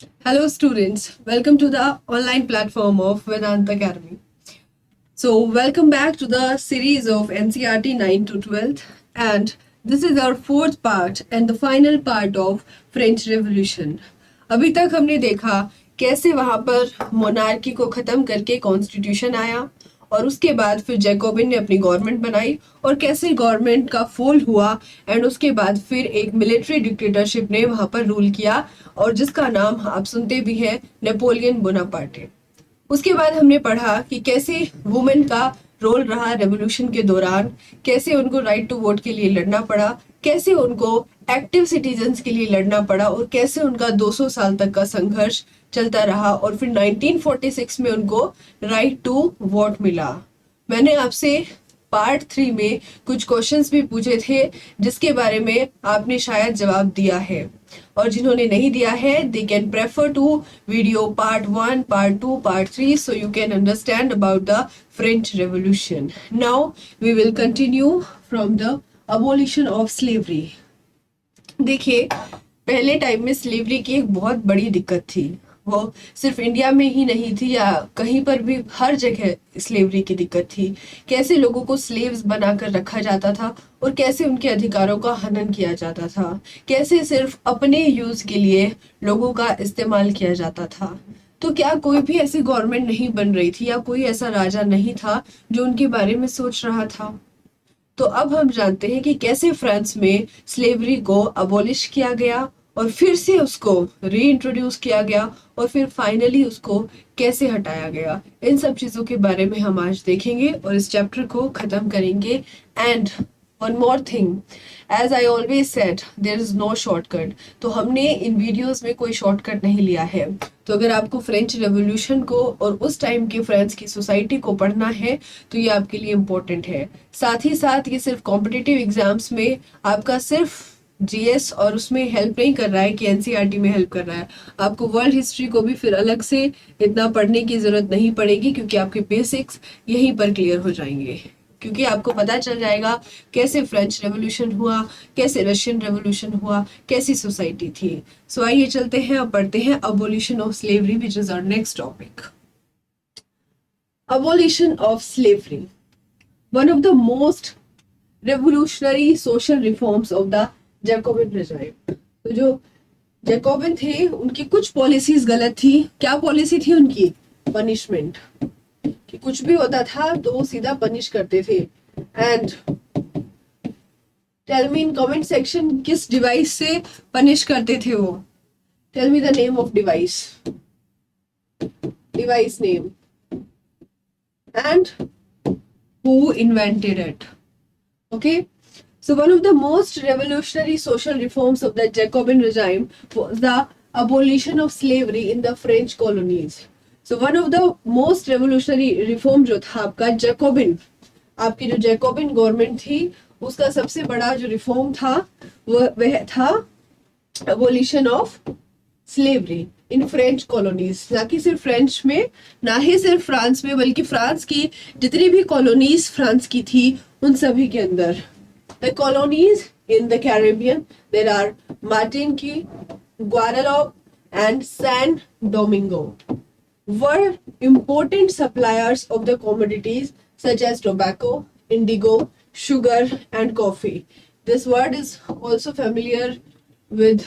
Hello, students. Welcome to the online platform of Vedant Academy. So, welcome back to the series of NCRT 9 to 12th, and this is our fourth part and the final part of French Revolution. अभी तक हमने देखा कैसे वहां पर monarchy को खत्म करके कॉन्स्टिट्यूशन आया और उसके बाद फिर जैकोबिन ने अपनी गवर्नमेंट बनाई और कैसे गवर्नमेंट का फॉल हुआ एंड उसके बाद फिर एक मिलिट्री डिक्टेटरशिप ने वहां पर रूल किया और जिसका नाम आप सुनते भी हैं नेपोलियन बोनापार्टे। उसके बाद हमने पढ़ा कि कैसे वुमेन का रोल रहा रेवोल्यूशन के दौरान, कैसे उनको राइट टू वोट के लिए लड़ना पड़ा, कैसे उनको एक्टिव सिटीजन्स के लिए लड़ना पड़ा और कैसे उनका 200 साल तक का संघर्ष चलता रहा और फिर 1946 में उनको राइट टू वोट मिला। मैंने आपसे पार्ट 3 में कुछ क्वेश्चंस भी पूछे थे जिसके बारे में आपने शायद जवाब दिया है और जिन्होंने नहीं दिया है they can prefer to video part 1, part 2, part 3 so you can understand about the French Revolution. Now we will continue from the abolition of slavery. देखिए, पहले टाइम में स्लेवरी की एक बहुत बड़ी दिक्कत थी। वो सिर्फ इंडिया में ही नहीं थी या कहीं पर भी, हर जगह स्लेवरी की दिक्कत थी। कैसे लोगों को स्लेव्स बनाकर रखा जाता था और कैसे उनके अधिकारों का हनन किया जाता था, कैसे सिर्फ अपने यूज के लिए लोगों का इस्तेमाल किया जाता था। तो क्या कोई भी ऐसी गवर्नमेंट नहीं बन रही थी या कोई ऐसा राजा नहीं था जो उनके बारे में सोच रहा था? तो अब हम जानते हैं कि कैसे फ्रांस में स्लेवरी को अबॉलिश किया गया और फिर से उसको रीइंट्रोड्यूस किया गया और फिर फाइनली उसको कैसे हटाया गया। इन सब चीज़ों के बारे में हम आज देखेंगे और इस चैप्टर को ख़त्म करेंगे। And one more thing, as I always said there is no shortcut. तो हमने इन वीडियोस में कोई शॉर्टकट नहीं लिया है। तो अगर आपको फ्रेंच रेवोल्यूशन को और उस टाइम की फ्रांस की सोसाइटी को पढ़ना है तो ये आपके लिए इम्पोर्टेंट है। साथ ही साथ ये सिर्फ कॉम्पिटिटिव एग्जाम्स में आपका सिर्फ जीएस और उसमें हेल्प नहीं कर रहा है कि एनसीईआरटी में हेल्प कर रहा है। आपको वर्ल्ड हिस्ट्री को भी फिर अलग से इतना पढ़ने की जरूरत नहीं पड़ेगी क्योंकि आपके बेसिक्स यहीं पर क्लियर हो जाएंगे, क्योंकि आपको पता चल जाएगा कैसे फ्रेंच रेवोल्यूशन हुआ, कैसे रशियन रेवोल्यूशन हुआ, कैसी सोसाइटी थी। सो आइए चलते हैं और पढ़ते हैं abolition of slavery which is our next topic. Abolition of slavery, one of the most revolutionary social reforms of the Jacobin regime. तो जो जैकोबिन थे उनकी कुछ पॉलिसीज गलत थी। क्या पॉलिसी थी उनकी? पनिशमेंट, कि कुछ भी होता था तो वो सीधा पनिश करते थे। And tell me in comment section किस डिवाइस से पनिश करते थे वो? Tell me the name of device, device name and who invented it. Okay, so one of the most revolutionary social reforms of the Jacobin regime was the abolition of slavery in the French colonies. So one of the most revolutionary reform जो था आपका Jacobian, आपकी जो Jacobian government थी उसका सबसे बड़ा जो रिफॉर्म था वह था abolition of slavery in French colonies. ना कि सिर्फ फ्रेंच में, ना ही सिर्फ फ्रांस में, बल्कि फ्रांस की जितनी भी कॉलोनीज फ्रांस की थी उन सभी के अंदर। The colonies in the Caribbean, there are Martinique, Guadeloupe and San Domingo were important suppliers of the commodities such as tobacco, indigo, sugar and coffee. This word is also familiar with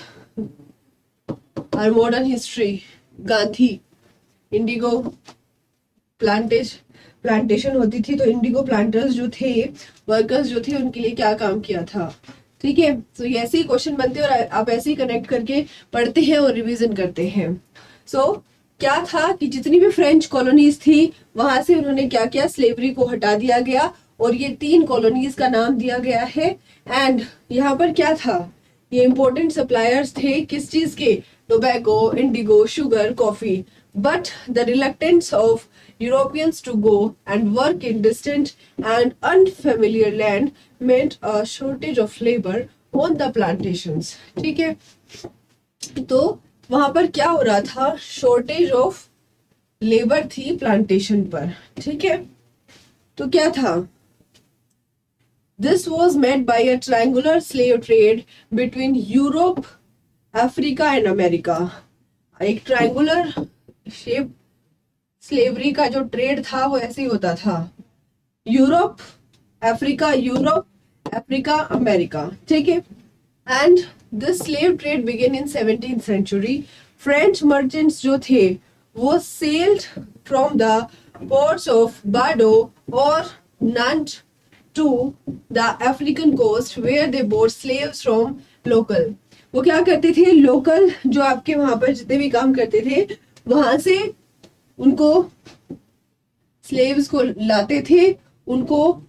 our modern history. Gandhi, Indigo plantation होती थी तो Indigo planters जो थे, workers जो थे, उनके लिए क्या काम किया था। ठीक है, तो ऐसे ही क्वेश्चन बनते हैं और आप ऐसे ही कनेक्ट करके पढ़ते हैं और रिवीजन करते हैं। सो क्या था कि जितनी भी फ्रेंच कॉलोनीज थी वहां से उन्होंने क्या किया, स्लेवरी को हटा दिया गया और ये 3 कॉलोनीज का नाम दिया गया है। एंड यहाँ पर क्या था, ये इंपॉर्टेंट सप्लायर्स थे किस चीज के? tobacco, indigo, sugar, coffee. But the reluctance of Europeans to go and work in distant and unfamiliar land meant a shortage of labor on the plantations. ठीक है, तो वहां पर क्या हो रहा था? शॉर्टेज ऑफ लेबर थी प्लांटेशन पर। ठीक है, तो क्या था? This was met by a triangular slave trade between Europe, Africa and America. एक ट्रायंगुलर शेप स्लेवरी का जो ट्रेड था वो ऐसे ही होता था, यूरोप अफ्रीका अमेरिका, ठीक है। And this slave trade began in 17th century. French merchants जो थे वो sailed from the ports of बाडो और Nantes to the African coast where they bought slaves from local. वो क्या करते थे, लोकल जो आपके वहां पर जितने भी काम करते थे वहां से उनको स्लेव्स को लाते थे, उनको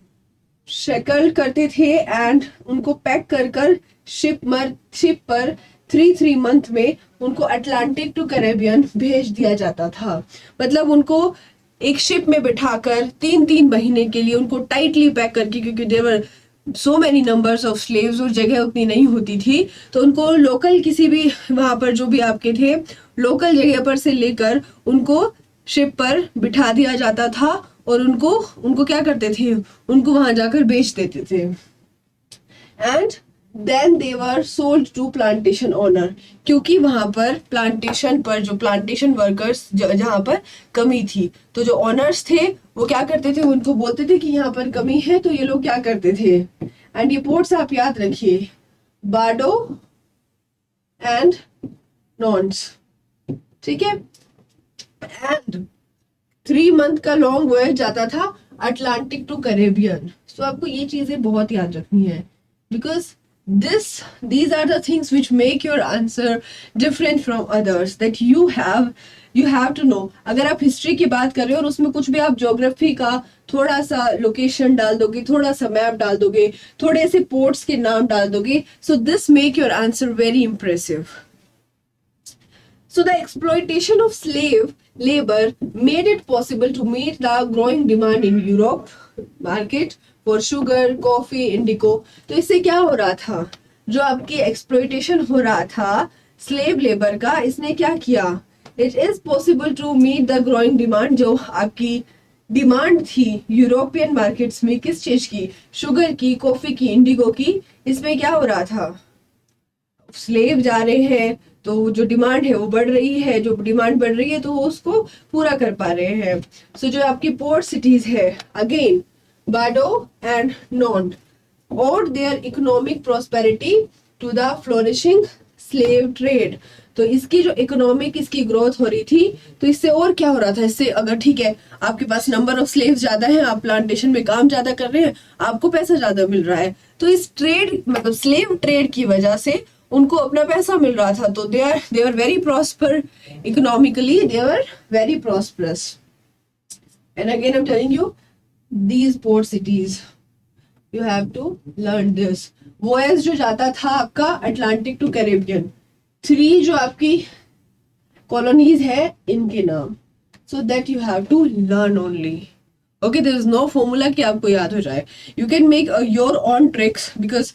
शेकल करते थे एंड उनको पैक कर शिप पर 3 मंथ में उनको अटलांटिक टू कैरेबियन भेज दिया जाता था। मतलब उनको एक शिप में बिठाकर 3 महीने के लिए उनको टाइटली पैक करके, क्योंकि there were so many numbers of slaves और जगह उतनी नहीं होती थी, तो उनको लोकल किसी भी वहां पर जो भी आपके थे लोकल जगह पर से लेकर उनको शिप पर बिठा दिया जाता था और उनको क्या करते थे, उनको वहां जाकर बेच देते थे। And then they were sold to plantation owner, क्योंकि वहां पर प्लांटेशन पर जो प्लांटेशन वर्कर्स जहां पर कमी थी, तो जो ओनर्स थे वो क्या करते थे, उनको बोलते थे कि यहाँ पर कमी है, तो ये लोग क्या करते थे। एंड ये पोर्ट्स आप याद रखिए, बाडो एंड नॉन्स, ठीक है। एंड 3 मंथ का लॉन्ग वॉयज जाता था अटलांटिक टू कैरेबियन। सो आपको ये चीजें बहुत याद रखनी है, because these are the things which make your answer different from others, that you have to know। अगर आप हिस्ट्री की बात कर रहे हो और उसमें कुछ भी आप ज्योग्राफी का थोड़ा सा लोकेशन डाल दोगे, थोड़ा सा मैप डाल दोगे, थोड़े से पोर्ट्स के नाम डाल दोगे, so this make your answer very impressive। So the exploitation of slave labor made it possible to meet the growing demand in Europe market for sugar, coffee, indigo। तो इससे क्या हो रहा था, जो आपकी एक्सप्लॉइटेशन हो रहा था स्लेव लेबर का, इसने क्या किया, it is possible to meet the growing demand. जो आपकी डिमांड थी यूरोपियन मार्केट्स में किस चीज की, शुगर की, कॉफी की, इंडिगो की, इसमें क्या हो रहा था, स्लेव जा रहे हैं तो जो डिमांड है वो बढ़ रही है, जो डिमांड बढ़ रही है तो वो उसको पूरा कर पा रहे हैं। सो जो आपकी पोर्ट सिटीज है, अगेन बाडो एंड नॉन्ट, और their economic prosperity to the flourishing slave trade. तो इसकी जो इकोनॉमिक इसकी ग्रोथ हो रही थी, तो इससे और क्या हो रहा था, इससे अगर ठीक है आपके पास नंबर ऑफ स्लेव ज्यादा है, आप प्लांटेशन में काम ज्यादा कर रहे हैं, आपको पैसा ज्यादा मिल रहा है, तो इस ट्रेड मतलब स्लेव ट्रेड की वजह से उनको अपना पैसा मिल रहा था, तो they are very prosper economically, they are very prosperous. And again I am telling you these port cities you have to learn this. Voice जो जाता था आपका अटलांटिक टू कैरेबियन, 3 जो आपकी कॉलोनीज है इनके नाम, so that you have to learn only. Okay, there is no formula कि आपको याद हो जाए, you can make your own tricks, because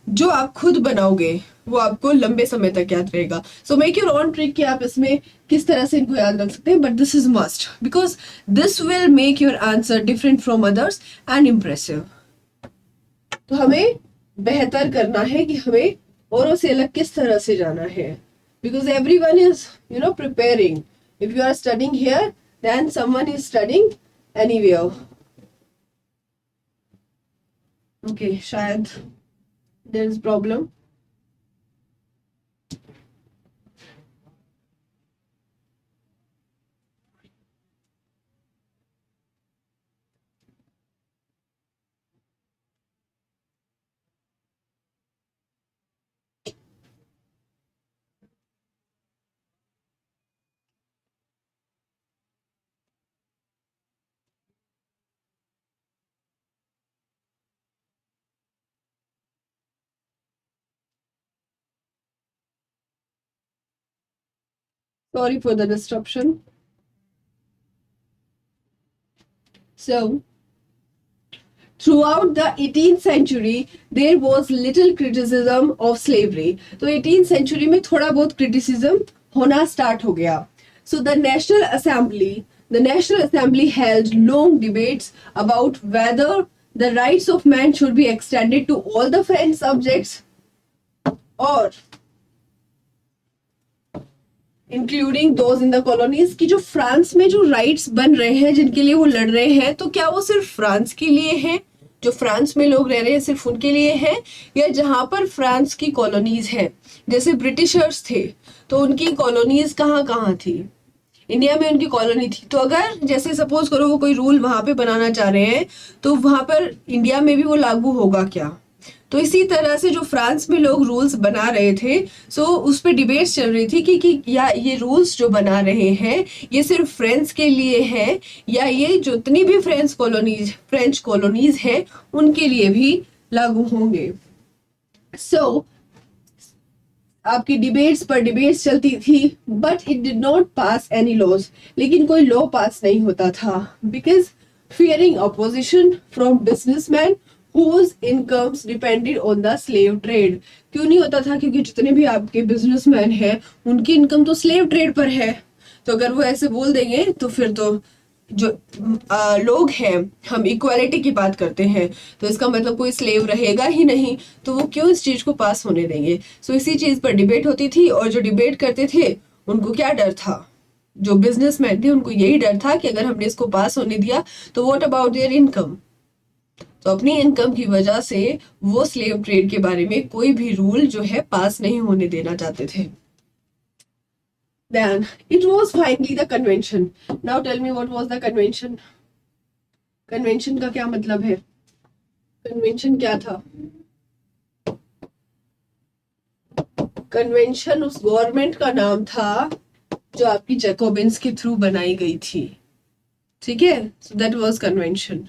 जो आप खुद बनाओगे वो आपको लंबे समय तक याद रहेगा। So make your own trick कि आप इसमें किस तरह से इनको याद रख सकते हैं, but this is must, because this will make your answer different from others and impressive. तो हमें बेहतर करना है कि हमें औरों से अलग किस तरह से जाना है, because everyone is preparing. If you are studying here then someone is studying anywhere. Okay, शायद there is problem. Sorry for the disruption. So, throughout the 18th century, there was little criticism of slavery. तो 18th century में थोड़ा बहुत criticism होना start हो गया. So the National Assembly held long debates about whether the rights of man should be extended to all the French subjects or including those in the colonies, कि जो France में जो राइट्स बन रहे हैं जिनके लिए वो लड़ रहे हैं, तो क्या वो सिर्फ फ्रांस के लिए है, जो फ्रांस में लोग रह रहे हैं सिर्फ उनके लिए है, या जहां पर फ्रांस की कॉलोनीज है, जैसे ब्रिटिशर्स थे तो उनकी कॉलोनीज कहाँ कहाँ थी, इंडिया में उनकी कॉलोनी थी, तो अगर जैसे सपोज करो वो कोई रूल वहां पे बनाना चाह रहे हैं तो वहां पर इंडिया में भी वो लागू होगा क्या। तो इसी तरह से जो फ्रांस में लोग रूल्स बना रहे थे, सो उस पर डिबेट्स चल रही थी कि या ये रूल्स जो बना रहे हैं ये सिर्फ फ्रेंच के लिए है, या ये जितनी भी फ्रेंच कॉलोनीज है उनके लिए भी लागू होंगे। सो आपकी डिबेट्स पर डिबेट्स चलती थी, but it did not pass any laws, लेकिन कोई लॉ पास नहीं होता था, because fearing opposition from businessman whose incomes depended on the slave trade। क्यों नहीं होता था, क्योंकि जितने भी आपके बिजनेसमैन हैं उनकी इनकम तो स्लेव ट्रेड पर है, तो अगर वो ऐसे बोल देंगे तो फिर तो जो लोग हैं, हम इक्वालिटी की बात करते हैं, तो इसका मतलब कोई स्लेव रहेगा ही नहीं, तो वो क्यों इस चीज को पास होने देंगे। सो इसी चीज पर डिबेट होती थी, और जो डिबेट करते थे उनको क्या डर था, जो बिजनेसमैन थे उनको यही डर था कि अगर हमने इसको पास होने दिया तो व्हाट अबाउट देयर इनकम। तो अपनी इनकम की वजह से वो स्लेव ट्रेड के बारे में कोई भी रूल जो है पास नहीं होने देना चाहते थे। Then it was finally the convention. Now tell me what was the convention? Convention का क्या मतलब है, कन्वेंशन क्या था। कन्वेंशन उस गवर्नमेंट का नाम था जो आपकी जैकोबिन्स के थ्रू बनाई गई थी, ठीक है। सो दैट वाज कन्वेंशन,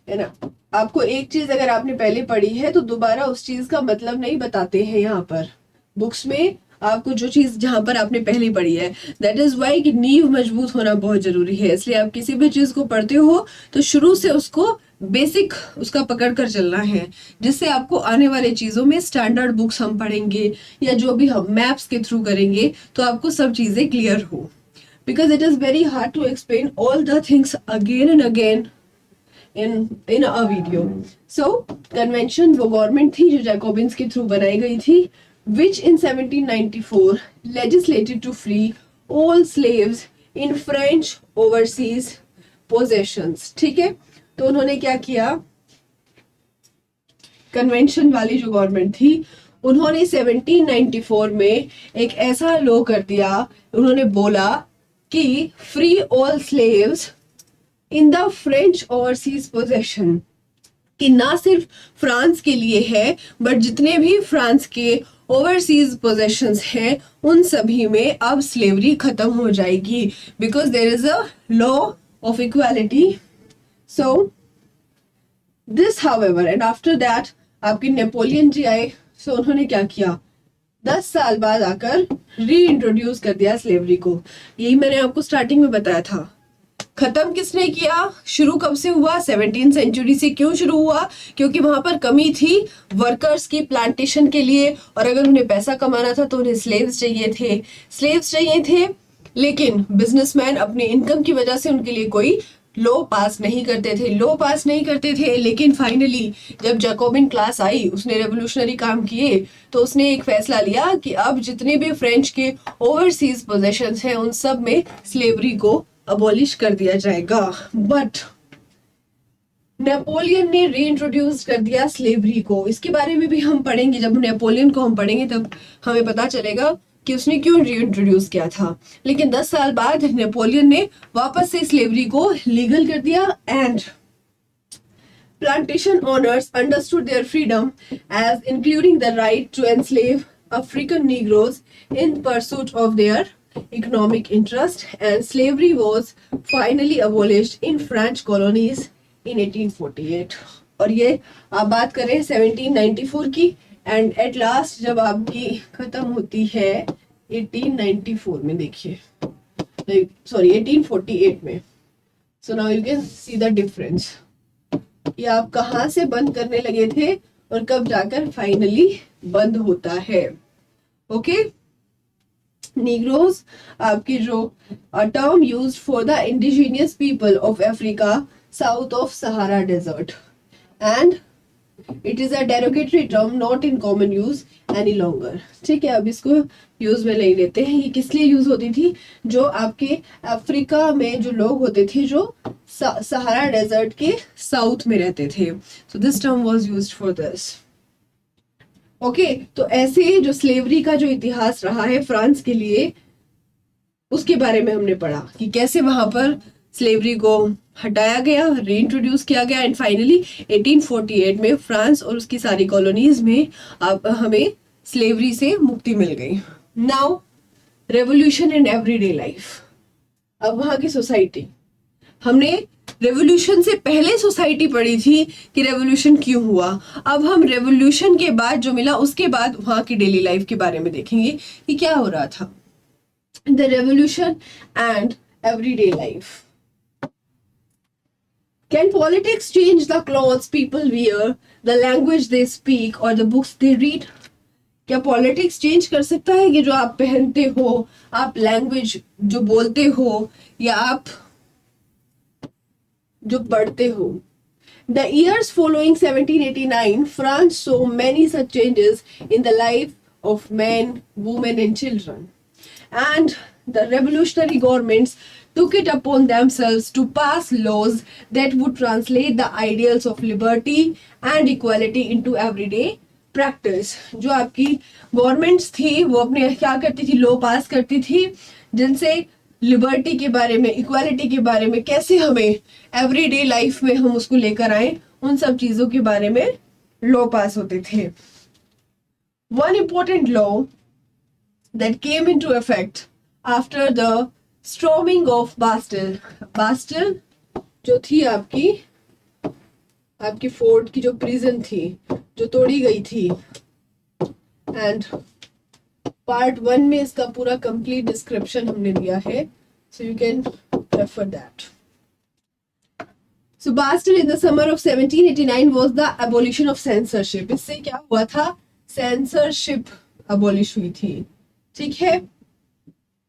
है ना। आपको एक चीज अगर आपने पहले पढ़ी है तो दोबारा उस चीज का मतलब नहीं बताते हैं यहाँ पर बुक्स में, आपको जो चीज जहां पर आपने पहले पढ़ी है, दैट इज वाई कि नींव मजबूत होना बहुत जरूरी है। इसलिए आप किसी भी चीज को पढ़ते हो तो शुरू से उसको बेसिक उसका पकड़ कर चलना है, जिससे आपको आने वाले चीजों में स्टैंडर्ड बुक्स हम पढ़ेंगे या जो भी हम मैप्स के थ्रू करेंगे तो आपको सब चीजें क्लियर हो, because it is very hard to explain all the things again and again in a video। So convention वो गवर्नमेंट थी जो जैकोबिन्स के थ्रू बनाई गई थी, which in 1794 legislated to free all slaves in French overseas possessions। ठीक है, तो उन्होंने क्या किया, कन्वेंशन वाली जो गवर्नमेंट थी उन्होंने 1794 में एक ऐसा लॉ कर दिया, उन्होंने बोला कि free all slaves in the French overseas possession, कि ना सिर्फ फ्रांस के लिए है बट जितने भी फ्रांस के ओवरसीज पोजेशंस हैं उन सभी में अब स्लेवरी खत्म हो जाएगी, because there is a law of equality. So this however and after that आपके नेपोलियन जी आए, सो उन्होंने क्या किया, 10 साल बाद आकर री इंट्रोड्यूस कर दिया स्लेवरी को। यही मैंने आपको स्टार्टिंग में बताया था। खत्म किसने किया, शुरू कब से हुआ, 17वीं सेंचुरी से। क्यों शुरू हुआ, क्योंकि वहां पर कमी थी वर्कर्स की प्लांटेशन के लिए, और अगर उन्हें पैसा कमाना था तो उन्हें स्लेव्स चाहिए थे, लेकिन बिजनेसमैन अपनी इनकम की वजह से उनके लिए कोई लॉ पास नहीं करते थे। लेकिन फाइनली जब जैकोबिन क्लास आई, उसने रेवोल्यूशनरी काम किए, तो उसने एक फैसला लिया कि अब जितने भी फ्रेंच के ओवरसीज पोजेशंस हैं उन सब में स्लेवरी को अबॉलिश कर दिया जाएगा। बट नेपोलियन ने रीइंट्रोड्यूस कर दिया स्लेवरी को। इसके बारे में भी हम पढ़ेंगे, जब नेपोलियन को हम पढ़ेंगे तब हमें पता चलेगा कि उसने क्यों रीइंट्रोड्यूस किया था। लेकिन 10 साल बाद नेपोलियन ने वापस से स्लेवरी को लीगल कर दिया, and plantation owners understood their freedom as including the right to enslave African Negroes in pursuit of their economic interest, and slavery was finally abolished in French colonies in 1848। और ये आप बात करें 1794 की, and at last जब आपकी खत्म होती है 1894 में, देखिए सॉरी 1848 में। So now you can see the difference, ये आप कहाँ से बंद करने लगे थे और कब जाकर फाइनली बंद होता है। ओके, नीग्रोज आपकी जो term used for the indigenous people of Africa south of Sahara desert, and it is a derogatory term not in common use any longer. ठीक है, अब इसको यूज में नहीं लेते हैं। ये किस लिए यूज होती थी? जो आपके अफ्रीका में जो लोग होते थे जो सहारा डेजर्ट के साउथ में रहते थे, so this term was used for this. Okay, तो ऐसे जो स्लेवरी का जो इतिहास रहा है फ्रांस के लिए, उसके बारे में हमने पढ़ा कि कैसे वहां पर स्लेवरी को हटाया गया, रीइंट्रोड्यूस किया गया, एंड फाइनली 1848 में फ्रांस और उसकी सारी कॉलोनीज में अब हमें स्लेवरी से मुक्ति मिल गई। Now revolution in everyday life. अब वहां की सोसाइटी, हमने रेवोल्यूशन से पहले सोसाइटी पढ़ी थी कि रेवोल्यूशन क्यों हुआ। अब हम रेवोल्यूशन के बाद जो मिला उसके बाद वहां की डेली लाइफ के बारे में देखेंगे कि क्या हो रहा था। The revolution and everyday life. Can politics change the clothes people wear, the language they speak, or the books they read? क्या पॉलिटिक्स चेंज कर सकता है कि जो आप पहनते हो, आप लैंग्वेज जो बोलते हो, या आप जो पढ़ते हो? The years following 1789, France saw many such changes in the life of men, women, and children. And the revolutionary governments took it upon themselves to pass laws that would translate the ideals of liberty and equality into everyday practice. जो आपकी governments थी वो अपने क्या करती थी, law पास करती थी जिनसे लिबर्टी के बारे में, इक्वालिटी के बारे में, कैसे हमें एवरीडे लाइफ में हम उसको लेकर आए, उन सब चीजों के बारे में लॉ पास होते थे। One important law that came into effect after the storming of Bastille. Bastille जो थी आपकी फोर्ट की जो प्रिजन थी जो तोड़ी गई थी, एंड पार्ट 1 में इसका पूरा कंप्लीट डिस्क्रिप्शन हमने दिया है, so you can refer that. So Bastille in the summer of 1789 was the abolition of censorship. इससे क्या हुआ था? सेंसरशिप अबॉलिश हुई थी। ठीक है,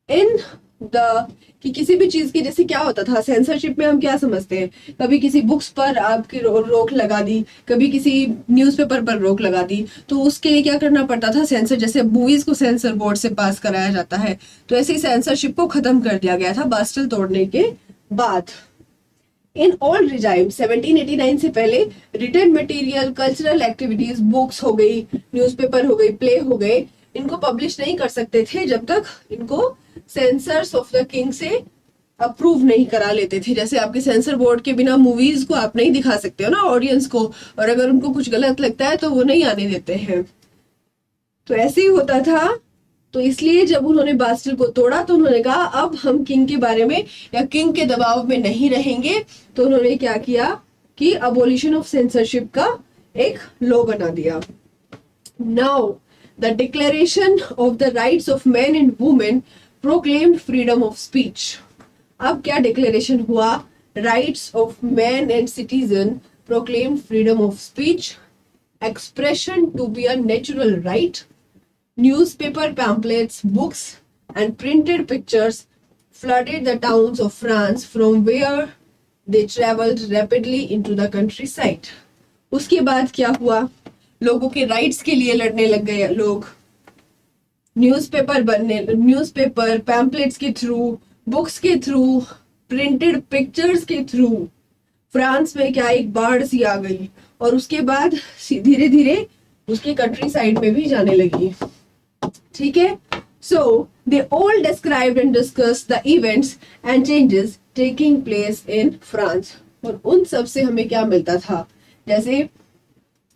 इन द कि किसी भी चीज की, जैसे क्या होता था सेंसरशिप में, हम क्या समझते हैं, कभी किसी बुक्स पर आपकी रोक लगा दी, कभी किसी न्यूज़पेपर पर रोक लगा दी, तो उसके लिए क्या करना पड़ता था, सेंसर, जैसे मूवीज को सेंसर बोर्ड से पास कराया जाता है, तो ऐसे ही सेंसरशिप को खत्म कर दिया गया था बास्टिल तोड़ने के बाद। इन ऑल रिजाइम 1789 से पहले written material, cultural activities, books हो गई, न्यूज़पेपर हो गई, प्ले हो गए, इनको पब्लिश नहीं कर सकते थे जब तक इनको सेंसर्स ऑफ द किंग से अप्रूव नहीं करा लेते थे। जैसे आपके सेंसर बोर्ड के बिना मूवीज को आप नहीं दिखा सकते हो ना ऑडियंस को, और अगर उनको कुछ गलत लगता है तो वो नहीं आने देते हैं। तो ऐसे ही होता था। तो इसलिए जब उन्होंने बास्टिल को तोड़ा तो उन्होंने कहा अब हम किंग के बारे में या किंग के दबाव में नहीं रहेंगे। तो उन्होंने क्या किया कि अबोलिशन ऑफ सेंसरशिप का एक लॉ बना दिया। Now the declaration of the rights of man and women proclaimed freedom of speech. अब क्या डिक्लेरेशन हुआ? Rights of man and citizen proclaimed freedom of speech, expression to be a natural right, newspaper pamphlets, books, and printed pictures flooded the towns of France from where they traveled rapidly into the countryside. उसके बाद क्या हुआ? लोगों के rights के लिए लड़ने लग गए लोग। न्यूज़पेपर पैम्पलेट्स के थ्रू, बुक्स के थ्रू, प्रिंटेड पिक्चर्स के थ्रू फ्रांस में क्या एक बाढ़ सी आ गई, और उसके बाद धीरे धीरे उसके कंट्री साइड में भी जाने लगी। ठीक है, so they all described and discussed the events and changes taking place in France. और उन सब से हमें क्या मिलता था? जैसे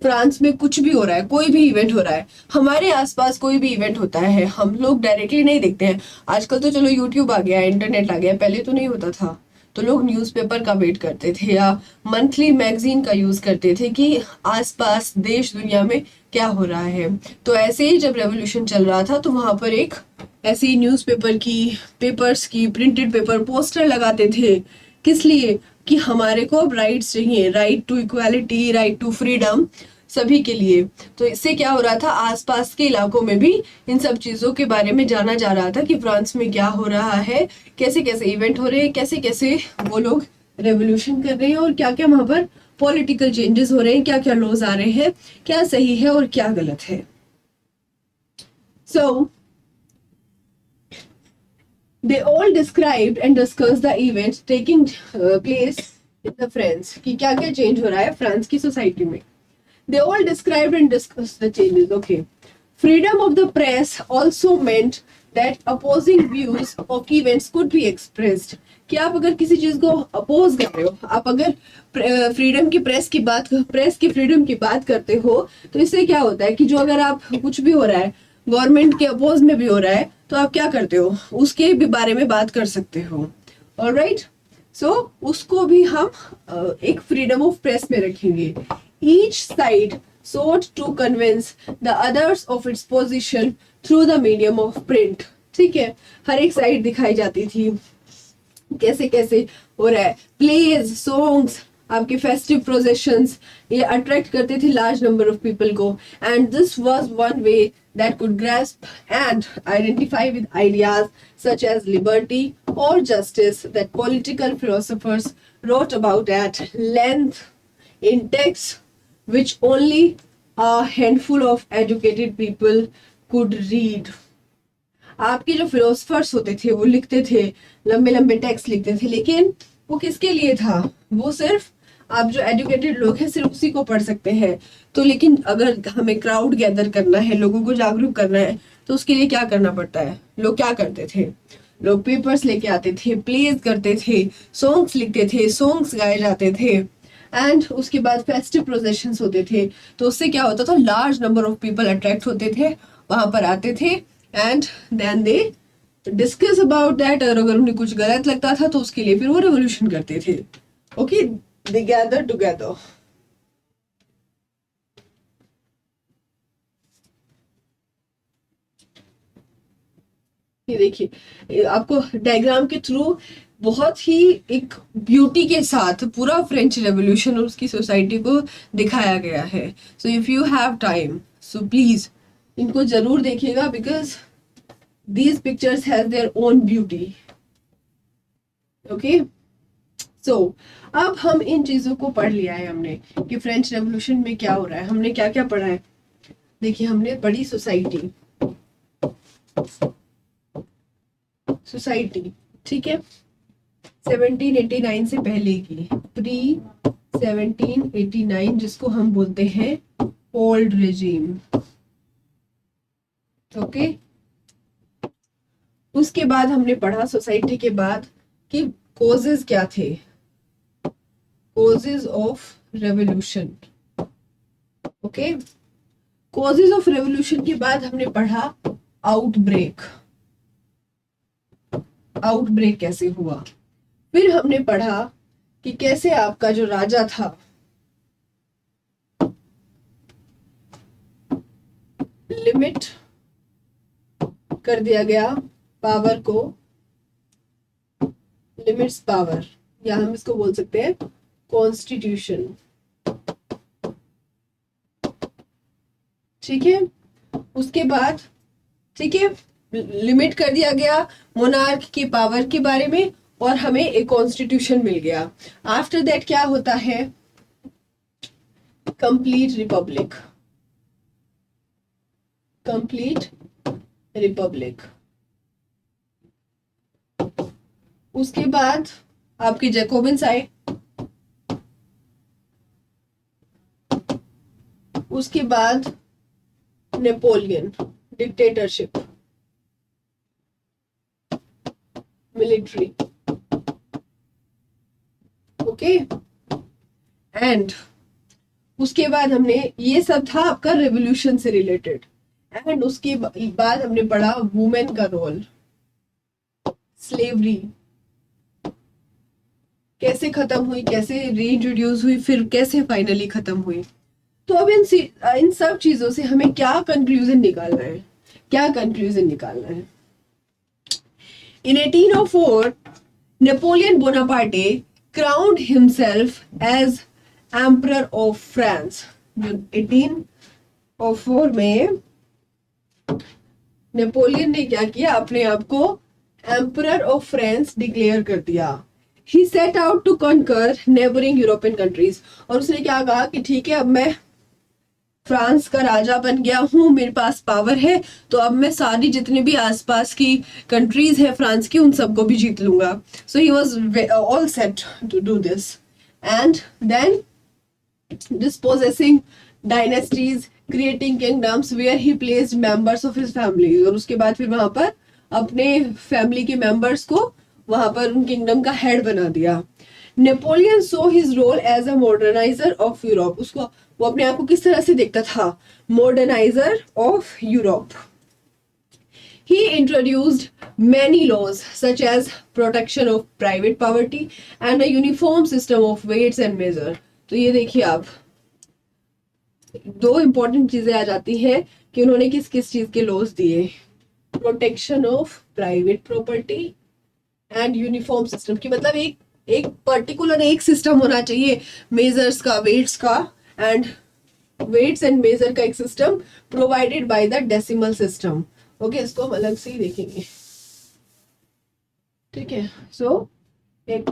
फ्रांस में कुछ भी हो रहा है, कोई भी इवेंट हो रहा है, हमारे आसपास कोई भी इवेंट होता है, हम लोग डायरेक्टली नहीं देखते हैं। आजकल तो चलो यूट्यूब आ गया, इंटरनेट आ गया, पहले तो नहीं होता था। तो लोग न्यूज़पेपर का वेट करते थे या मंथली मैगजीन का यूज करते थे कि आसपास देश दुनिया में क्या हो रहा है। तो ऐसे ही जब रेवोल्यूशन चल रहा था तो वहां पर एक ऐसी न्यूज़पेपर की, पेपर्स की, प्रिंटेड पेपर, पोस्टर लगाते थे। किस लिए? कि हमारे को अब राइट्स चाहिए, right to equality, right to freedom, सभी के लिए। तो इससे क्या हो रहा था, आसपास के इलाकों में भी इन सब चीजों के बारे में जाना जा रहा था कि फ्रांस में क्या हो रहा है, कैसे कैसे इवेंट हो रहे हैं, कैसे कैसे वो लोग रेवोल्यूशन कर रहे हैं, और क्या क्या वहां पर पॉलिटिकल चेंजेस हो रहे हैं, क्या क्या लॉज आ रहे हैं, क्या सही है और क्या गलत है। So they all described and discussed the events taking place in the France कि क्या क्या चेंज हो रहा है फ्रांस की सोसाइटी में. They all described and discussed the changes. Okay. Freedom of the press also meant that opposing views of events could be expressed. कि आप अगर किसी चीज को अपोज कर रहे हो, आप अगर फ्रीडम की प्रेस की फ्रीडम की बात करते हो, तो इससे क्या होता है कि जो अगर आप कुछ भी हो रहा है गवर्नमेंट के अपोज में भी हो रहा है, तो आप क्या करते हो, उसके भी बारे में बात कर सकते हो. ऑलराइट. सो उसको भी हम एक फ्रीडम ऑफ प्रेस में रखेंगे. Each side sought to convince the others of its position through the medium of print. ठीक है, हर एक साइड दिखाई जाती थी कैसे कैसे हो रहा है. प्लेज, सॉन्ग्स, आपके फेस्टिव प्रोसेशंस, ये अट्रैक्ट करते थे लार्ज नंबर ऑफ पीपल को. And this was one way that could grasp and identify with ideas such as liberty or justice that political philosophers wrote about at length in texts which only a handful of educated people could read. आपके जो philosophers होते थे वो लिखते थे, लंबे लंबे text लिखते थे, लेकिन वो किसके लिए था, वो सिर्फ आप जो एजुकेटेड लोग हैं सिर्फ उसी को पढ़ सकते हैं. तो लेकिन अगर हमें क्राउड गैदर करना है, लोगों को जागरूक करना है, तो उसके लिए क्या करना पड़ता है. लोग क्या करते थे, लोग पेपर्स लेके आते थे, प्लेज करते थे, सॉन्ग्स लिखते थे, सॉन्ग्स गाए जाते थे, एंड उसके बाद फेस्टिव प्रोसेशंस होते थे. तो उससे क्या होता था, large number of people attract होते थे, वहां पर आते थे, and then they discuss about that. और अगर उन्हें कुछ गलत लगता था तो उसके लिए फिर वो रेवोल्यूशन करते थे. Okay, they gather together. ये देखिए, आपको डायग्राम के थ्रू बहुत ही एक ब्यूटी के साथ पूरा फ्रेंच रेवोल्यूशन और उसकी सोसाइटी को दिखाया गया है. So if you have time, so please इनको जरूर देखिएगा, because these pictures have their own beauty. Okay. So अब हम इन चीजों को पढ़ लिया है हमने कि फ्रेंच रेवोल्यूशन में क्या हो रहा है. हमने क्या क्या पढ़ा है. देखिए, हमने बड़ी सोसाइटी, ठीक है, 1789 से पहले की, प्री 1789, जिसको हम बोलते हैं ओल्ड रेजिम. ओके. उसके बाद हमने पढ़ा सोसाइटी के बाद कि कॉजेज क्या थे, causes of revolution. Okay. Causes of revolution के बाद हमने पढ़ा आउटब्रेक कैसे हुआ. फिर हमने पढ़ा कि कैसे आपका जो राजा था लिमिट कर दिया गया पावर को, लिमिट्स पावर, या हम इसको बोल सकते हैं कॉन्स्टिट्यूशन. ठीक है. उसके बाद, ठीक है, लिमिट कर दिया गया मोनार्क की पावर के बारे में और हमें एक कॉन्स्टिट्यूशन मिल गया. आफ्टर दैट क्या होता है, कंप्लीट रिपब्लिक. उसके बाद आपके जैकोबिन्स आए. उसके बाद Napoleon, dictatorship, military. Okay. And उसके बाद हमने, ये सब था आपका रेवोल्यूशन से रिलेटेड. एंड उसके बाद हमने पढ़ा वुमेन का रोल, स्लेवरी कैसे खत्म हुई, कैसे रीइंट्रोड्यूस हुई, फिर कैसे फाइनली खत्म हुई. तो अब इन सब चीजों से हमें क्या कंक्लूजन निकालना है. In 1804, Napoleon Bonaparte crowned himself as Emperor of France. 1804 में नेपोलियन ने क्या किया, अपने आप को एम्परर ऑफ फ्रांस डिक्लेयर कर दिया. He set out to conquer neighboring European countries. और उसने क्या कहा कि ठीक है, अब मैं फ्रांस का राजा बन गया हूँ, मेरे पास पावर है, तो अब मैं सारी जितनी भी आसपास की कंट्रीज है फ्रांस की उन सबको भी जीत लूंगा. So he was all set to do this. And then dispossessing dynasties, creating kingdoms where he placed members of his family. और उसके बाद फिर वहां पर अपने फैमिली के मेंबर्स को वहां पर उन किंगडम का हेड बना दिया. Napoleon so his role as a moderniser of Europe. उसको वो अपने आप को किस तरह से देखता था? Moderniser of Europe. He introduced many laws such as protection of private property and a uniform system of weights and measure. तो ये देखिए आप, दो इंपॉर्टेंट चीजें आ जाती हैं कि उन्होंने किस किस चीज के लॉज दिए. Protection of private property and uniform system, की मतलब एक एक पर्टिकुलर एक सिस्टम होना चाहिए मेजर्स का, वेट्स का, एंड वेट्स एंड मेजर का एक system provided by the decimal system. Okay, इसको हम अलग से ही देखेंगे. ठीक है. सो एक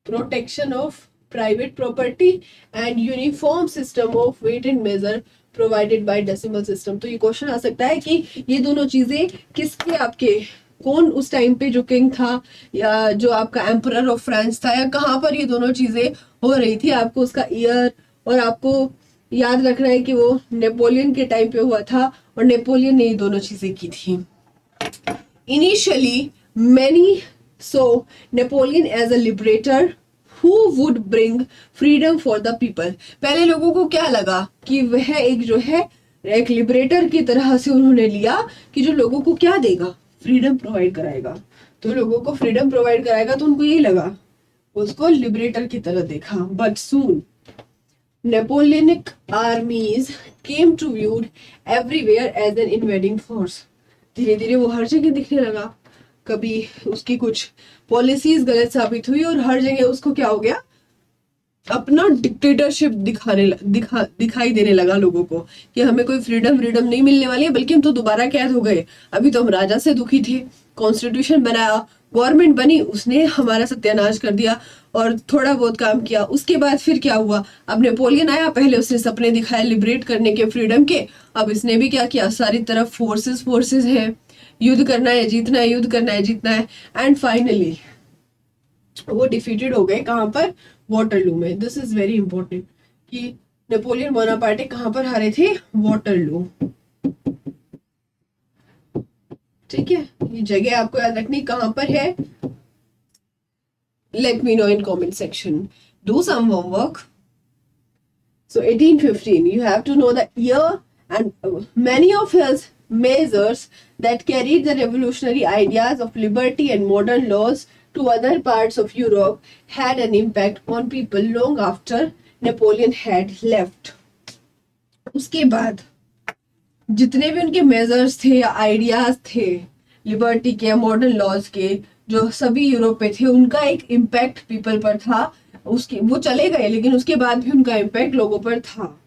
protection of private property and uniform system of weight and measure provided by decimal system. तो ये क्वेश्चन आ सकता है कि ये दोनों चीजें किसके, आपके कौन उस टाइम पे जो किंग था या जो आपका एम्परर ऑफ फ्रांस था, या कहाँ पर ये दोनों चीजें हो रही थी. आपको उसका ईयर और आपको याद रखना है कि वो नेपोलियन के टाइम पे हुआ था और नेपोलियन ने ये दोनों चीजें की थी. Initially many so Napoleon as a liberator who would bring freedom for the people. पहले लोगों को क्या लगा कि वह एक जो है एक लिबरेटर की तरह से उन्होंने लिया कि जो लोगों को क्या देगा, फ्रीडम प्रोवाइड कराएगा. तो लोगों को फ्रीडम प्रोवाइड कराएगा, तो उनको यही लगा, उसको लिबरेटर की तरह देखा. But soon Napoleonic armies came to viewed everywhere as an invading force. धीरे धीरे वो हर जगह दिखने लगा. कभी उसकी कुछ पॉलिसीज गलत साबित हुई और हर जगह उसको क्या हो गया, अपना डिक्टेटरशिप दिखाई देने लगा लोगों को कि हमें कोई फ्रीडम नहीं मिलने वाली है, बल्कि हम तो दोबारा कैद हो गए. अभी तो हम राजा से दुखी थे, कॉन्स्टिट्यूशन बनाया, गवर्नमेंट बनी, उसने हमारा सत्यानाश कर दिया और थोड़ा बहुत काम किया. उसके बाद फिर क्या हुआ, अब नेपोलियन आया, पहले उसने सपने दिखाए लिबरेट करने के, फ्रीडम के. अब इसने भी क्या किया, सारी तरफ फोर्सेस है, युद्ध करना है जीतना है, युद्ध करना है जीतना है. एंड फाइनली वो डिफीटेड हो गए. कहां पर? वाटरलू में. दिस इज वेरी इंपॉर्टेंट कि नेपोलियन बोनापार्टे कहां पर हारे थे? वाटरलू. ठीक है, ये जगह आपको याद रखनी कहां पर है. Let me know in comment section. Do some homework. So 1815, you have to know the year, and many of his measures that carried the revolutionary ideas of liberty and modern laws to other parts of Europe had an impact on people long after Napoleon had left. उसके बाद जितने भी उनके measures थे या ideas थे liberty के, modern laws के, जो सभी यूरोप पे थे, उनका एक इम्पैक्ट पीपल पर था. उसके वो चले गए, लेकिन उसके बाद भी उनका इम्पैक्ट लोगों पर था.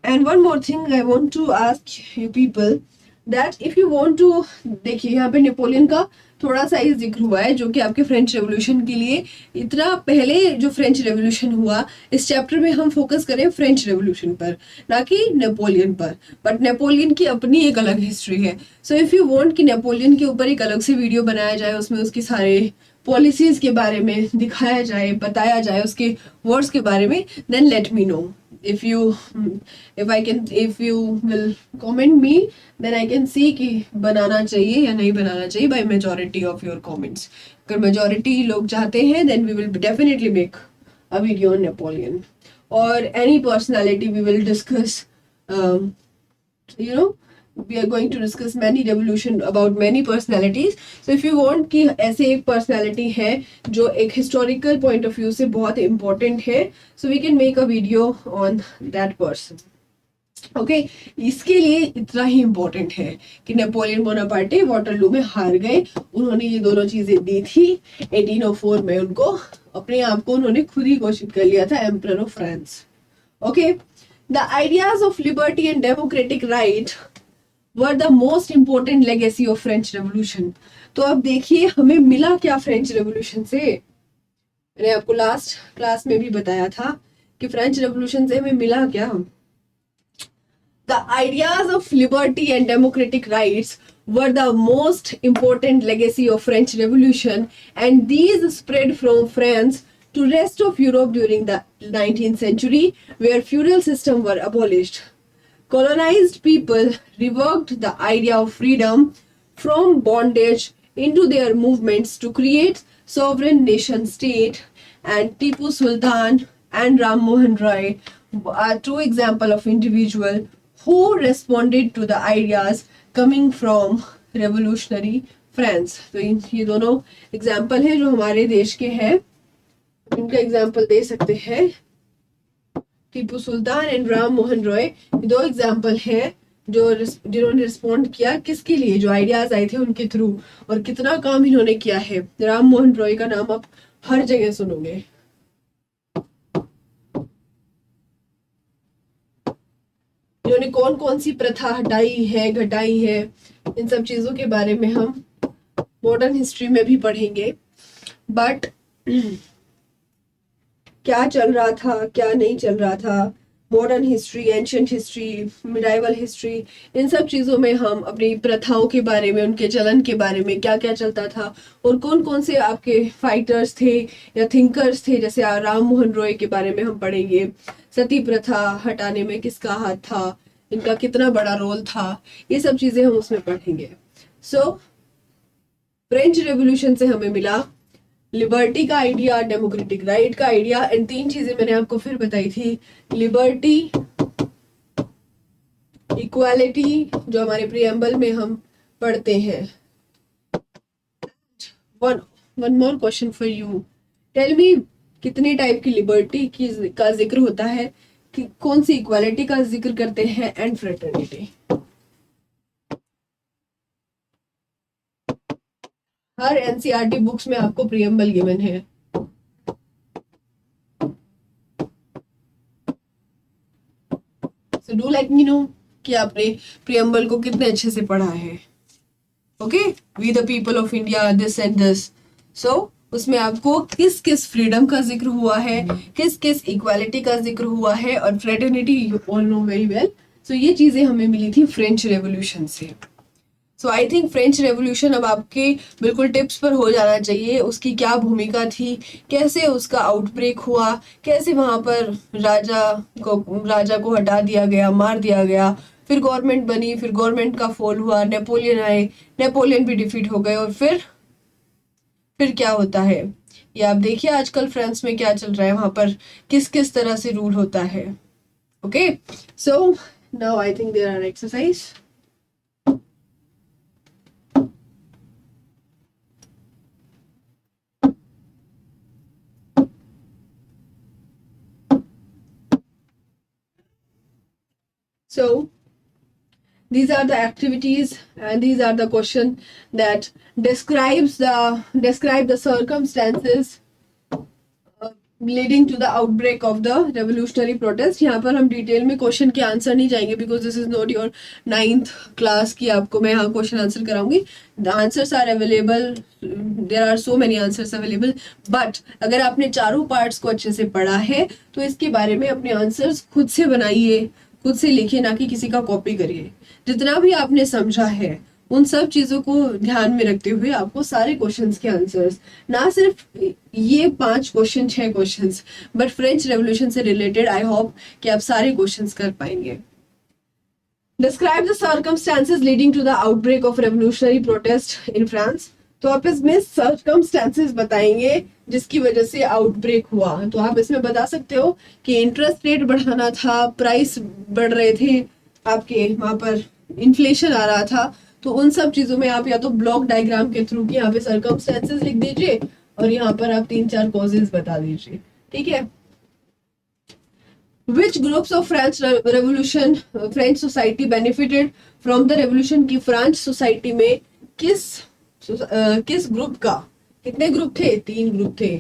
And one more thing I want to ask you people that if you want to, देखिए यहाँ पे नेपोलियन का थोड़ा सा ही जिक्र हुआ है, जो कि आपके फ्रेंच रेवोल्यूशन के लिए, इतना पहले जो फ्रेंच रेवोल्यूशन हुआ, इस चैप्टर में हम फोकस करें फ्रेंच रेवोल्यूशन पर, ना कि नेपोलियन पर. बट नेपोलियन की अपनी एक अलग हिस्ट्री है. सो इफ यू वांट कि नेपोलियन के ऊपर एक अलग से वीडियो बनाया जाए, उसमें उसकी सारे पॉलिसीज के बारे में दिखाया जाए, बताया जाए, उसके वर्ड्स के बारे में, then let me know. if you will comment me, then I can see कि बनाना चाहिए या नहीं बनाना चाहिए by majority of your comments. अगर majority लोग चाहते हैं, then we will definitely make a video on Napoleon or any personality. We will discuss we are going to discuss many revolution about many personalities. So if you want कि ऐसे एक personality है जो एक historical point of view से बहुत important है, so we can make a video on that person. Okay, इसके लिए इतना ही इम्पोर्टेंट है कि नेपोलियन बोनापार्टे वाटरलू में हार गए. उन्होंने ये दोनों चीजें दी थी. 1804 में उनको अपने आप को उन्होंने खुद ही घोषित कर लिया था emperor of France. Okay, the ideas of liberty and democratic right were the most important legacy of French revolution. तो अब देखिए हमें मिला क्या फ्रेंच रेवोल्यूशन से. मैंने आपको लास्ट क्लास में भी बताया था कि फ्रेंच रेवोल्यूशन से हमें मिला क्या। The ideas of liberty and democratic rights were the most important legacy of French Revolution, and these spread from France to rest of Europe during the 19th century, where feudal systems were abolished. Colonized people revoked the idea of freedom from bondage into their movements to create sovereign nation state, and Tipu Sultan and Ram Mohan Roy are two examples of individual who responded to the ideas coming from revolutionary France. तो ये दोनों example है जो हमारे देश के हैं, इनका एग्जाम्पल दे सकते हैं। टीपू सुल्तान एंड राम मोहन रॉय, ये दो एग्जाम्पल है जो जिन्होंने रिस्पॉन्ड किया किसके लिए, जो आइडियाज आए थे उनके थ्रू, और कितना काम इन्होंने किया है। राम मोहन रॉय का नाम आप हर जगह सुनोगे। इन्होंने कौन कौन सी प्रथा हटाई है, घटाई है, इन सब चीजों के बारे में हम मॉडर्न हिस्ट्री में भी पढ़ेंगे। बट क्या चल रहा था, क्या नहीं चल रहा था, modern history, ancient history, medieval history, इन सब चीज़ों में हम अपनी प्रथाओं के बारे में, उनके चलन के बारे में, क्या क्या चलता था और कौन कौन से आपके फाइटर्स थे या थिंकर्स थे, जैसे राम मोहन रॉय के बारे में हम पढ़ेंगे। सती प्रथा हटाने में किसका हाथ था, इनका कितना बड़ा रोल था, ये सब चीज़ें हम उसमें पढ़ेंगे। सो फ्रेंच रेवोल्यूशन से हमें मिला लिबर्टी का आइडिया, डेमोक्रेटिक राइट का आइडिया, एंड तीन चीजें मैंने आपको फिर बताई थी, लिबर्टी, इक्वालिटी जो हमारे प्रीएम्बल में हम पढ़ते हैं। One more question for you, tell me कितने टाइप की लिबर्टी का जिक्र होता है, कि कौन सी इक्वालिटी का जिक्र करते हैं, एंड फ्रेटर्निटी। हर एनसीईआरटी बुक्स में आपको प्रीएम्बल गिवन है। So do let me know कि आपने प्रीएम्बल को कितने अच्छे से पढ़ा है। Okay, we the people of India, this and this. So उसमें आपको किस किस फ्रीडम का जिक्र हुआ है, किस किस इक्वालिटी का जिक्र हुआ है, और fraternity you all know very well. So ये चीजें हमें मिली थी फ्रेंच रेवोल्यूशन से। So I think French revolution अब आपके बिल्कुल टिप्स पर हो जाना चाहिए, उसकी क्या भूमिका थी, कैसे उसका आउटब्रेक हुआ, कैसे वहां पर राजा को हटा दिया गया, मार दिया गया, फिर गवर्नमेंट बनी, फिर गवर्नमेंट का फॉल हुआ, नेपोलियन आए, नेपोलियन भी डिफीट हो गए, और फिर क्या होता है ये आप देखिए आजकल फ्रांस में क्या चल रहा है, वहां पर किस किस तरह से रूल होता है। Okay, so now I think there are exercise. So these are the activities and these are the question that describe the circumstances leading to the outbreak of the revolutionary protest। यहाँ पर हम detail में question के answer नहीं जाएंगे because this is not your 9th class की आपको मैं यहाँ क्वेश्चन आंसर कराऊंगी। The answers are available, there are so many answers available, but अगर आपने चारों पार्ट्स को अच्छे से पढ़ा है तो इसके बारे में अपने आंसर्स खुद से बनाइए, खुद से लिखिए, ना कि किसी का कॉपी करिए। जितना भी आपने समझा है उन सब चीजों को ध्यान में रखते हुए आपको सारे क्वेश्चंस के आंसर्स, ना सिर्फ ये 5 question 6 questions, but French revolution से रिलेटेड आई होप कि आप सारे क्वेश्चंस कर पाएंगे। Describe the circumstances leading to the outbreak of revolutionary protest in France. तो आप इसमें सर्कमस्टेंसेस बताएंगे जिसकी वजह से आउटब्रेक हुआ। तो आप इसमें बता सकते हो कि इंटरेस्ट रेट बढ़ाना था, प्राइस बढ़ रहे थे, आपके वहां पर इन्फ्लेशन आ रहा था, तो उन सब चीजों में आप या तो ब्लॉक डायग्राम के थ्रू की यहाँ पे सर्कमस्टेंसेस लिख दीजिए और यहाँ पर आप 3-4 कॉजेज बता दीजिए। ठीक है। Which groups of French Revolution, French society benefited from the revolution? की फ्रांस सोसाइटी में किस ग्रुप का, कितने ग्रुप थे? 3 ग्रुप थे।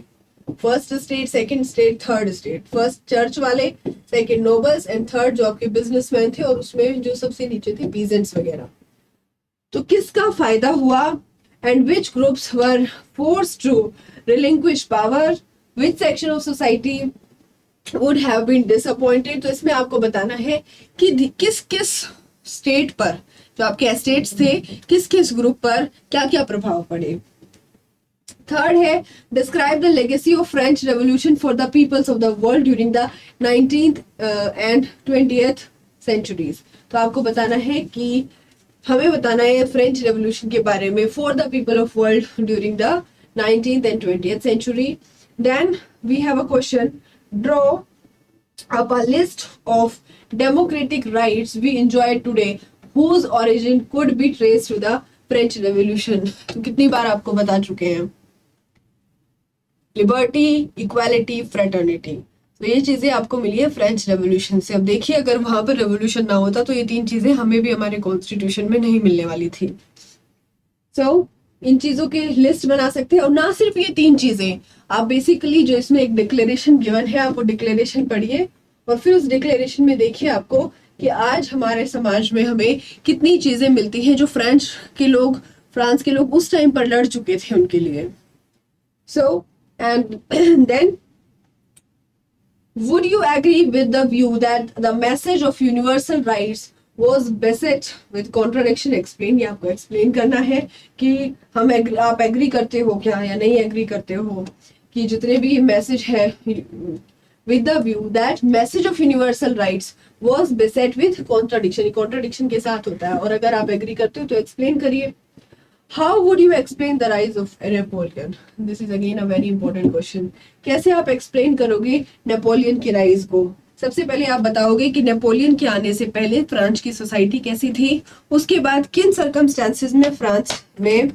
First state, second state, third state. First church वाले, सेकंड नोबल्स, एंड थर्ड जो आपके बिजनेसमैन थे, और उसमें जो सबसे नीचे थे पीजेंट्स वगैरह। तो किसका फायदा हुआ? And which groups were forced to relinquish power? Which section of society would have been disappointed। तो इसमें आपको बताना है कि किस किस स्टेट पर, जो आपके स्टेट्स थे, किस किस ग्रुप पर क्या क्या प्रभाव पड़े। थर्ड है describe the legacy of French revolution for the peoples of the world during the 19th and 20th centuries. तो आपको बताना है कि हमें बताना है फ्रेंच रेवोल्यूशन के बारे में for the people of world during the 19th and 20th century। Then we have a question, draw up a list of democratic rights we enjoy today whose origin could be traced to the French Revolution। तो कितनी बार आपको बता चुके हैं, liberty, equality, fraternity. तो ये चीजें आपको मिली है फ्रेंच रेवोल्यूशन से। अब देखिए अगर वहां पर रेवोल्यूशन ना होता तो ये तीन चीजें हमें भी हमारे कॉन्स्टिट्यूशन में नहीं मिलने वाली थी। सो इन चीजों के लिस्ट बना सकते हैं। और ना सिर्फ ये तीन चीजें, आप बेसिकली जो इसमें एक डिक्लेरेशन गिवन है, आप वो डिक्लेरेशन पढ़िए और फिर उस डिक्लेरेशन में देखिए आपको कि आज हमारे समाज में हमें कितनी चीजें मिलती हैं जो फ्रांस के लोग उस टाइम पर लड़ चुके थे उनके लिए। So and then would you agree with the view that the message of universal rights was beset with contradiction? Explain, ये आपको explain करना है कि आप एग्री करते हो क्या या नहीं एग्री करते हो कि जितने भी मैसेज है, with the view that message of universal rights was beset with contradiction के साथ होता है। और अगर आप एग्री करते हो तो एक्सप्लेन करिए। How would you explain the rise of Napoleon? This is again a very important question। कैसे आप एक्सप्लेन करोगे नेपोलियन की राइज को? सबसे पहले आप बताओगे कि नेपोलियन के आने से पहले फ्रांस की सोसाइटी कैसी थी, उसके बाद किन सर्कमस्टेंसेस में फ्रांस में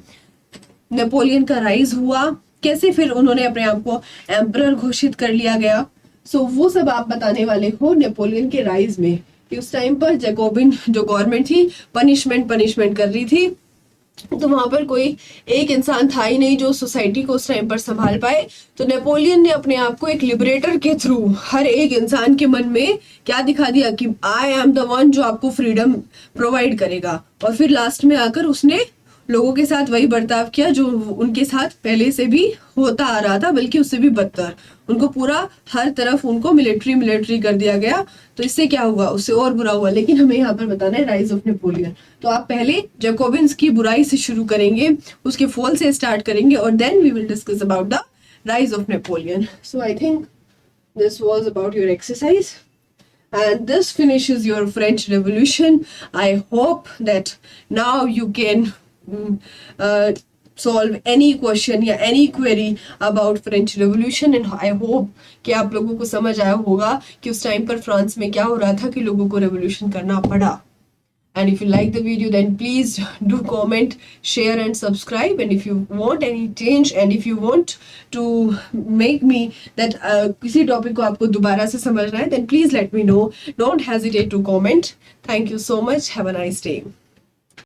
नेपोलियन का राइज हुआ, कैसे फिर उन्होंने अपने आप को एम्परर घोषित कर लिया गया। सो वो सब आप बताने वाले हो नेपोलियन के राइज में कि उस टाइम पर जैकोबिन जो गवर्नमेंट थी पनिशमेंट कर रही थी, तो वहां पर कोई एक इंसान था ही नहीं जो सोसाइटी को उस टाइम पर संभाल पाए। तो नेपोलियन ने अपने आप को एक लिबरेटर के थ्रू हर एक इंसान के मन में क्या दिखा दिया कि आई एम द वन जो आपको फ्रीडम प्रोवाइड करेगा। और फिर लास्ट में आकर उसने लोगों के साथ वही बर्ताव किया जो उनके साथ पहले से भी होता आ रहा था, बल्कि उससे भी बदतर। उनको पूरा हर तरफ उनको मिलिट्री कर दिया गया। तो इससे क्या हुआ, उससे और बुरा हुआ। लेकिन हमें यहाँ पर बताना है राइज ऑफ नेपोलियन। तो आप पहले जैकोबिन्स की बुराई से शुरू करेंगे, उसके फॉल से स्टार्ट करेंगे और then we will discuss about the rise of Napoleon. So I think this was about your exercise and this finishes your French Revolution। I hope that now you can solve any question या any query about French Revolution and I hope कि आप लोगों को समझ आया होगा कि उस टाइम पर फ्रांस में क्या हो रहा था कि लोगों को रेवोल्यूशन करना पड़ा। And if you like the video then please do comment, share and subscribe। And if you want any change and if you want to make me that किसी टॉपिक को आपको दोबारा से समझना है then please let me know। Don't hesitate to comment। Thank you so much। Have a nice day।